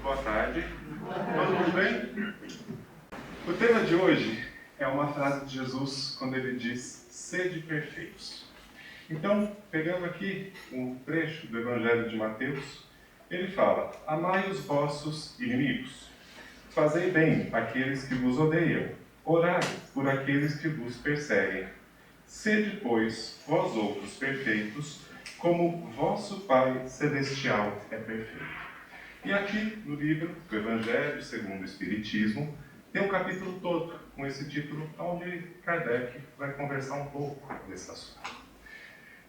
Boa tarde. Todo mundo bem? O tema de hoje é uma frase de Jesus quando ele diz: sede perfeitos. Então, pegando aqui um trecho do Evangelho de Mateus, ele fala: amai os vossos inimigos, fazei bem àqueles que vos odeiam, orai por aqueles que vos perseguem. Sede, pois, vós outros perfeitos, como vosso Pai Celestial é perfeito. E aqui no livro do Evangelho segundo o Espiritismo, tem um capítulo todo com esse título, onde Kardec vai conversar um pouco desse assunto.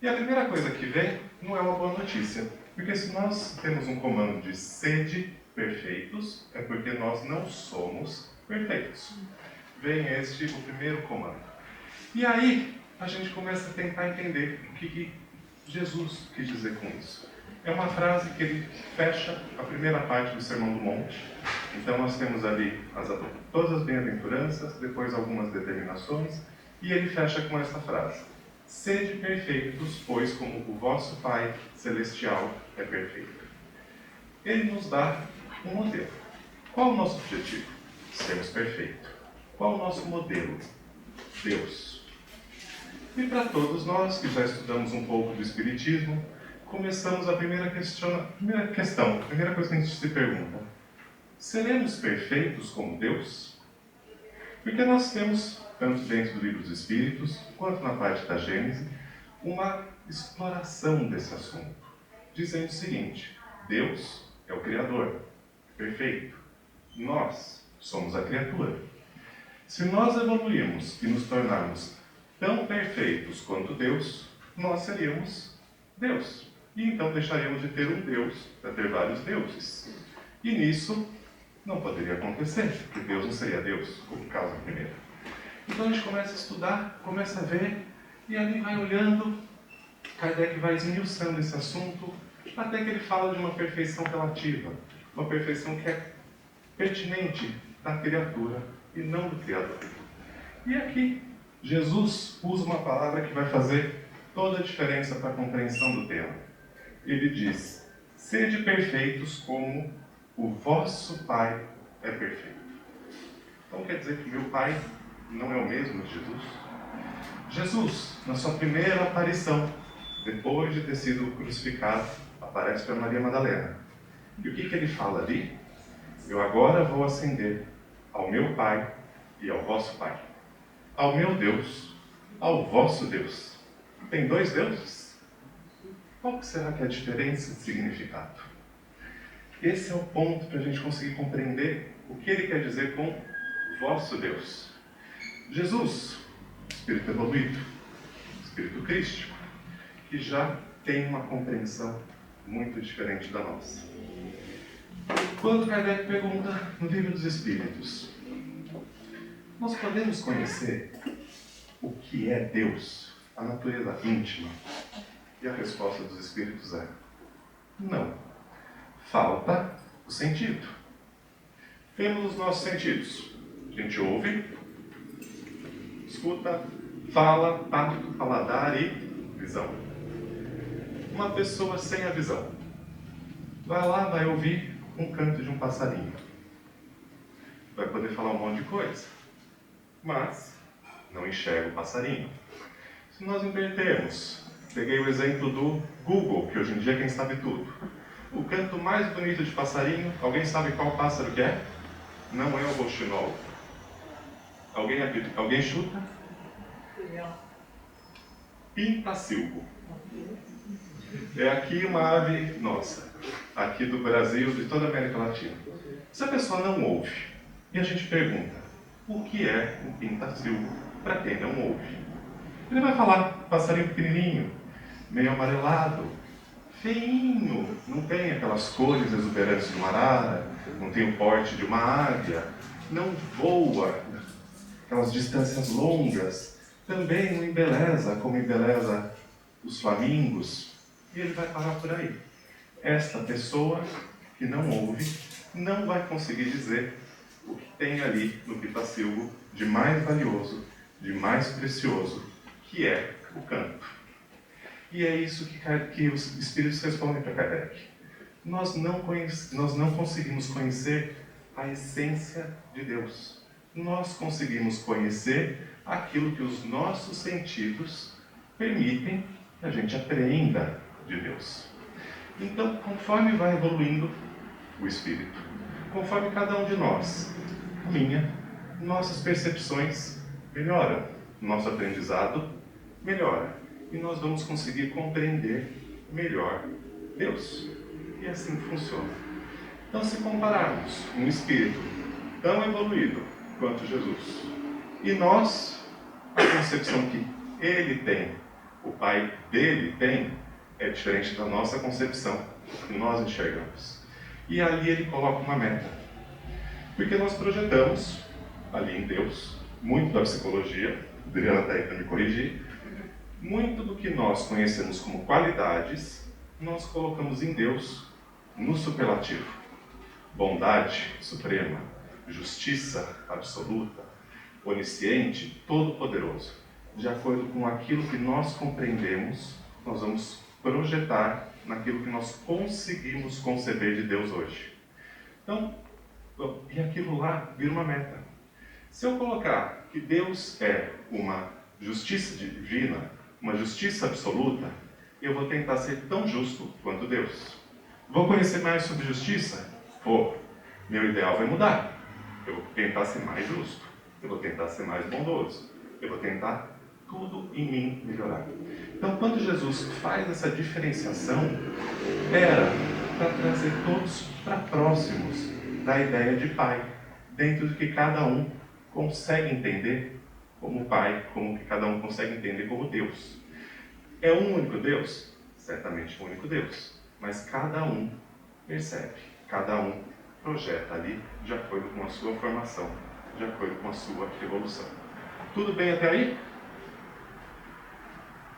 E a primeira coisa que vem não é uma boa notícia, porque se nós temos um comando de sede perfeitos, é porque nós não somos perfeitos. Vem o primeiro comando. E aí a gente começa a tentar entender o que Jesus quis dizer com isso. É uma frase que ele fecha a primeira parte do Sermão do Monte. Então nós temos ali todas as bem-aventuranças, depois algumas determinações, e ele fecha com essa frase: sede perfeitos, pois como o vosso Pai Celestial é perfeito. Ele nos dá um modelo. Qual o nosso objetivo? Sermos perfeitos. Qual o nosso modelo? Deus. E para todos nós que já estudamos um pouco do Espiritismo, começamos a primeira coisa que a gente se pergunta: seremos perfeitos como Deus? Porque nós temos, tanto dentro do Livro dos Espíritos, quanto na parte da Gênese, uma exploração desse assunto, dizendo o seguinte: Deus é o Criador, perfeito. Nós somos a criatura. Se nós evoluirmos e nos tornarmos tão perfeitos quanto Deus, nós seríamos Deus. E então deixaríamos de ter um Deus para ter vários deuses. E nisso não poderia acontecer, porque Deus não seria Deus, como causa primeira. Então a gente começa a estudar, começa a ver, e ali vai olhando, Kardec vai esmiuçando esse assunto, até que ele fala de uma perfeição relativa, uma perfeição que é pertinente da criatura e não do Criador. E aqui, Jesus usa uma palavra que vai fazer toda a diferença para a compreensão do tema. Ele diz: sede perfeitos como o vosso Pai é perfeito. Então quer dizer que meu Pai não é o mesmo de Jesus? Jesus, na sua primeira aparição, depois de ter sido crucificado, aparece para Maria Madalena. E o que ele fala ali? Eu agora vou ascender ao meu Pai e ao vosso Pai. Ao meu Deus, ao vosso Deus. Tem dois deuses? Qual que será que é a diferença de significado? Esse é o ponto para a gente conseguir compreender o que ele quer dizer com vosso Deus. Jesus, espírito evoluído, espírito crístico, que já tem uma compreensão muito diferente da nossa. Quando Kardec pergunta no Livro dos Espíritos: nós podemos conhecer o que é Deus, a natureza íntima? E a resposta dos Espíritos é: não. Falta o sentido. Temos os nossos sentidos. A gente ouve, escuta, fala, tato, paladar e visão. Uma pessoa sem a visão vai lá, vai ouvir um canto de um passarinho. Vai poder falar um monte de coisa, mas não enxerga o passarinho. Se nós invertermos, peguei o exemplo do Google, que hoje em dia é quem sabe tudo. O canto mais bonito de passarinho, alguém sabe qual pássaro que é? Não é o rouxinol. Alguém chuta? Pintacilgo. É aqui uma ave nossa, aqui do Brasil, de toda a América Latina. Se a pessoa não ouve, e a gente pergunta: o que é um pintacilgo para quem não ouve? Ele vai falar: passarinho pequenininho, meio amarelado, feinho, não tem aquelas cores exuberantes de uma arara, não tem o porte de uma águia, não voa aquelas distâncias longas, também não embeleza como embeleza os flamingos. E ele vai parar por aí. Esta pessoa que não ouve não vai conseguir dizer o que tem ali no pitacilgo de mais valioso, de mais precioso, que é o canto. E é isso que os Espíritos respondem para Kardec. nós não conseguimos conhecer a essência de Deus. Nós conseguimos conhecer aquilo que os nossos sentidos permitem que a gente apreenda de Deus. Então, conforme vai evoluindo o Espírito, conforme cada um de nós caminha, nossas percepções melhoram, nosso aprendizado melhora, e nós vamos conseguir compreender melhor Deus. E assim funciona. Então, se compararmos um Espírito tão evoluído quanto Jesus, e nós, a concepção que ele tem, o Pai dele tem, é diferente da nossa concepção, que nós enxergamos. E ali ele coloca uma meta. Porque nós projetamos, ali em Deus, muito da psicologia, o Adriano está aí para me corrigir, muito do que nós conhecemos como qualidades, nós colocamos em Deus no superlativo. Bondade suprema, justiça absoluta, onisciente, todo-poderoso. De acordo com aquilo que nós compreendemos, nós vamos projetar naquilo que nós conseguimos conceber de Deus hoje. Então, e aquilo lá vira uma meta. Se eu colocar que Deus é uma justiça divina, uma justiça absoluta, eu vou tentar ser tão justo quanto Deus. Vou conhecer mais sobre justiça? Vou. Meu ideal vai mudar. Eu vou tentar ser mais justo. Eu vou tentar ser mais bondoso. Eu vou tentar tudo em mim melhorar. Então, quando Jesus faz essa diferenciação, era para trazer todos para próximos da ideia de Pai, dentro do que cada um consegue entender como Pai, como que cada um consegue entender como Deus. É um único Deus? Certamente um único Deus. Mas cada um percebe, cada um projeta ali de acordo com a sua formação, de acordo com a sua evolução. Tudo bem até aí?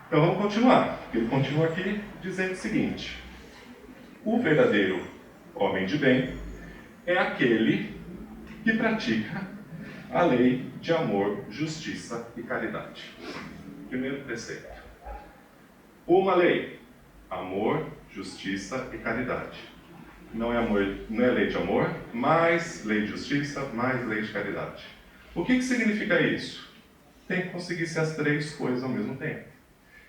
Então vamos continuar. Ele continua aqui dizendo o seguinte: o verdadeiro homem de bem é aquele que pratica a lei de amor, justiça e caridade. Primeiro preceito. Uma lei: amor, justiça e caridade. Não é lei de amor, mais lei de justiça, mais lei de caridade. O que significa isso? Tem que conseguir ser as três coisas ao mesmo tempo.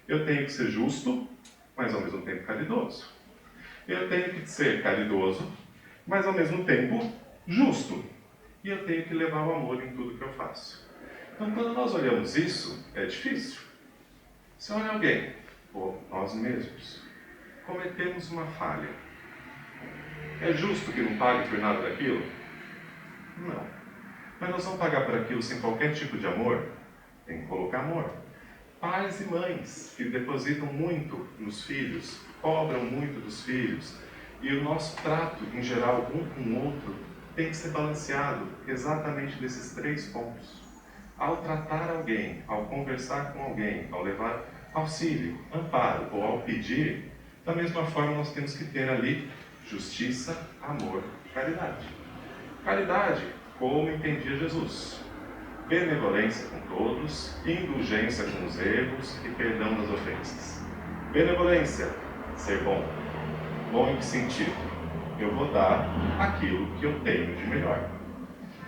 Eu tenho que ser justo, mas ao mesmo tempo caridoso. Eu tenho que ser caridoso, mas ao mesmo tempo justo. E eu tenho que levar o amor em tudo que eu faço. Então, quando nós olhamos isso, é difícil. Se olha alguém, ou nós mesmos, cometemos uma falha. É justo que não pague por nada daquilo? Não. Mas nós vamos pagar por aquilo sem qualquer tipo de amor? Tem que colocar amor. Pais e mães que depositam muito nos filhos, cobram muito dos filhos, e o nosso trato, em geral, um com o outro, tem que ser balanceado exatamente desses três pontos. Ao tratar alguém, ao conversar com alguém, ao levar auxílio, amparo ou ao pedir, da mesma forma nós temos que ter ali justiça, amor e caridade. Caridade, como entendia Jesus. Benevolência com todos, indulgência com os erros e perdão das ofensas. Benevolência, ser bom. Bom em que sentido? Eu vou dar aquilo que eu tenho de melhor.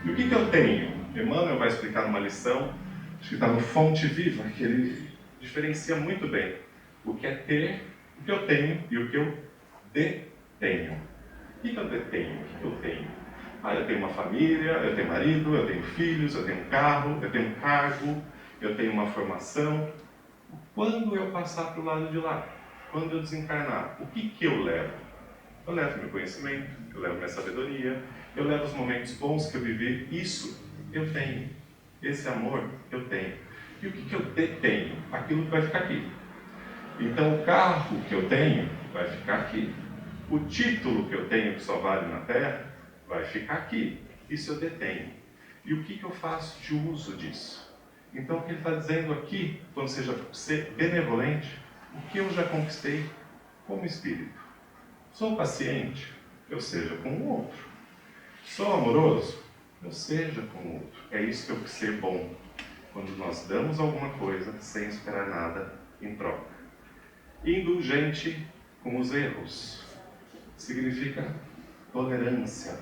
E o que eu tenho? Emmanuel vai explicar numa lição, acho que está no Fonte Viva, que ele diferencia muito bem o que é ter, o que eu tenho e o que eu detenho. O que eu detenho? O que eu tenho? Eu tenho uma família, eu tenho marido, eu tenho filhos, eu tenho um carro, eu tenho um cargo, eu tenho uma formação. Quando eu passar para o lado de lá, quando eu desencarnar, o que eu levo? Eu levo meu conhecimento, eu levo minha sabedoria, eu levo os momentos bons que eu vivi. Isso eu tenho. Esse amor eu tenho. E o que eu detenho? Aquilo que vai ficar aqui. Então o carro que eu tenho vai ficar aqui. O título que eu tenho, que só vale na Terra, vai ficar aqui. Isso eu detenho. E o que eu faço de uso disso? Então o que ele está dizendo aqui, quando seja ser benevolente, o que eu já conquistei como espírito? Sou paciente? Eu seja com o outro. Sou amoroso? Eu seja com o outro. É isso que eu quis ser bom. Quando nós damos alguma coisa sem esperar nada em troca. Indulgente com os erros. significa tolerância.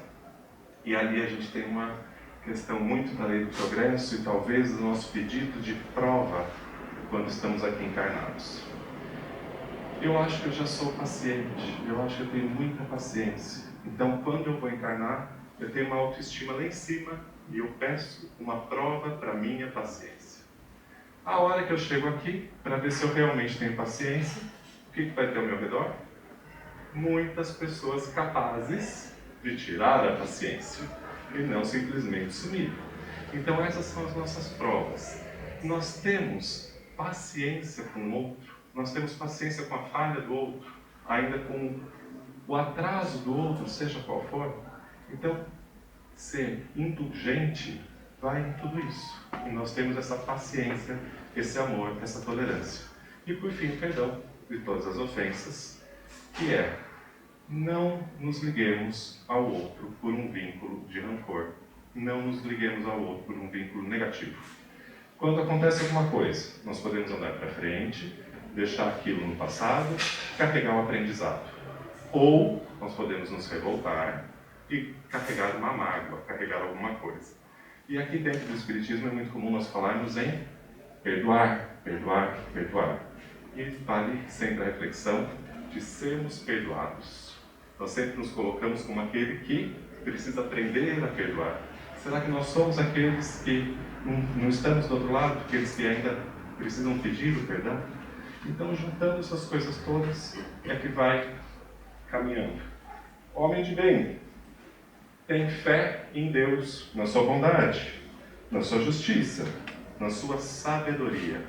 E ali a gente tem uma questão muito da lei do progresso e talvez do nosso pedido de prova quando estamos aqui encarnados. Eu acho que eu já sou paciente, eu acho que eu tenho muita paciência. Então, quando eu vou encarnar, eu tenho uma autoestima lá em cima e eu peço uma prova para minha paciência. A hora que eu chego aqui, para ver se eu realmente tenho paciência, o que vai ter ao meu redor? Muitas pessoas capazes de tirar a paciência e não simplesmente sumir. Então essas são as nossas provas. Nós temos paciência com o outro, nós temos paciência com a falha do outro, ainda com o atraso do outro, seja qual for. Então, ser indulgente vai em tudo isso. E nós temos essa paciência, esse amor, essa tolerância. E por fim, o perdão de todas as ofensas, que é: não nos liguemos ao outro por um vínculo de rancor. Não nos liguemos ao outro por um vínculo negativo. Quando acontece alguma coisa, nós podemos andar para frente, deixar aquilo no passado, carregar o aprendizado. Ou nós podemos nos revoltar e carregar uma mágoa, carregar alguma coisa. E aqui dentro do Espiritismo é muito comum nós falarmos em perdoar, perdoar, perdoar. E vale sempre a reflexão de sermos perdoados. Nós sempre nos colocamos como aquele que precisa aprender a perdoar. Será que nós somos aqueles que não estamos do outro lado, aqueles que ainda precisam pedir o perdão? Então, juntando essas coisas todas, é que vai caminhando. Homem de bem tem fé em Deus, na sua bondade, na sua justiça, na sua sabedoria.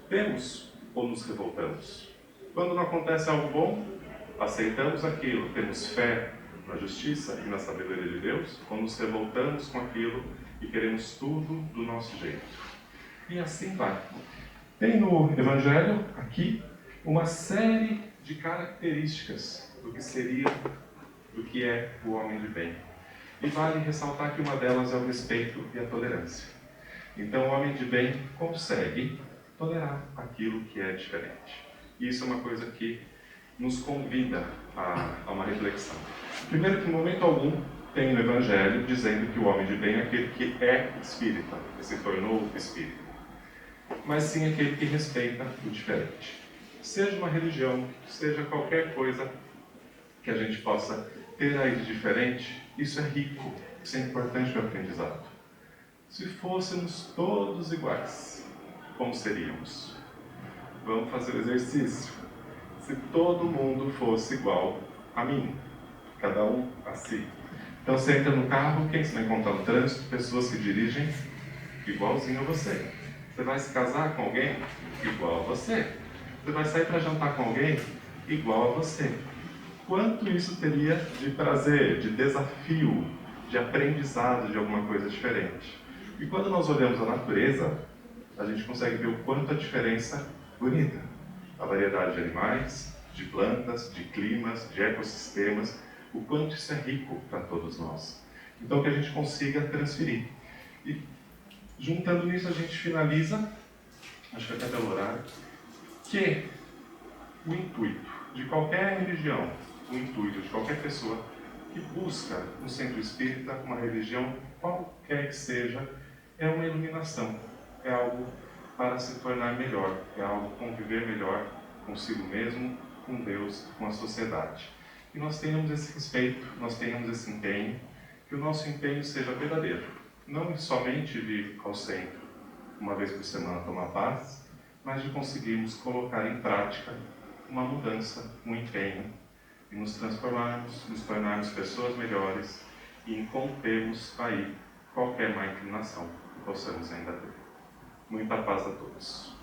Temos ou nos revoltamos? Quando não acontece algo bom, aceitamos aquilo, temos fé na justiça e na sabedoria de Deus, ou nos revoltamos com aquilo e queremos tudo do nosso jeito. E assim vai. Tem no Evangelho, aqui, uma série de características do que seria, do que é o homem de bem. E vale ressaltar que uma delas é o respeito e a tolerância. Então, o homem de bem consegue tolerar aquilo que é diferente. E isso é uma coisa que nos convida a uma reflexão. Primeiro, que em momento algum tem no Evangelho dizendo que o homem de bem é aquele que é espírita, que se tornou espírita. Mas sim aquele que respeita o diferente. Seja uma religião, seja qualquer coisa que a gente possa ter aí de diferente, isso é rico, isso é importante para o aprendizado. Se fôssemos todos iguais, como seríamos? Vamos fazer o exercício. Se todo mundo fosse igual a mim, cada um a si. Então você entra no carro, quem você vai encontrar no trânsito? Pessoas que dirigem igualzinho a você. Você vai se casar com alguém? Igual a você. Você vai sair para jantar com alguém? Igual a você. Quanto isso teria de prazer, de desafio, de aprendizado de alguma coisa diferente? E quando nós olhamos a natureza, a gente consegue ver o quanto a diferença é bonita. A variedade de animais, de plantas, de climas, de ecossistemas, o quanto isso é rico para todos nós. Então que a gente consiga transferir. E juntando nisso a gente finaliza, acho que até pelo horário, que o intuito de qualquer religião, o intuito de qualquer pessoa que busca no centro espírita uma religião, qualquer que seja, é uma iluminação, é algo para se tornar melhor, é algo conviver melhor consigo mesmo, com Deus, com a sociedade. Que nós tenhamos esse respeito, nós tenhamos esse empenho, que o nosso empenho seja verdadeiro, não somente de ir ao centro uma vez por semana tomar paz, mas de conseguirmos colocar em prática uma mudança, um empenho, e nos transformarmos, nos tornarmos pessoas melhores e rompermos aí qualquer má inclinação que possamos ainda ter. Muita paz a todos.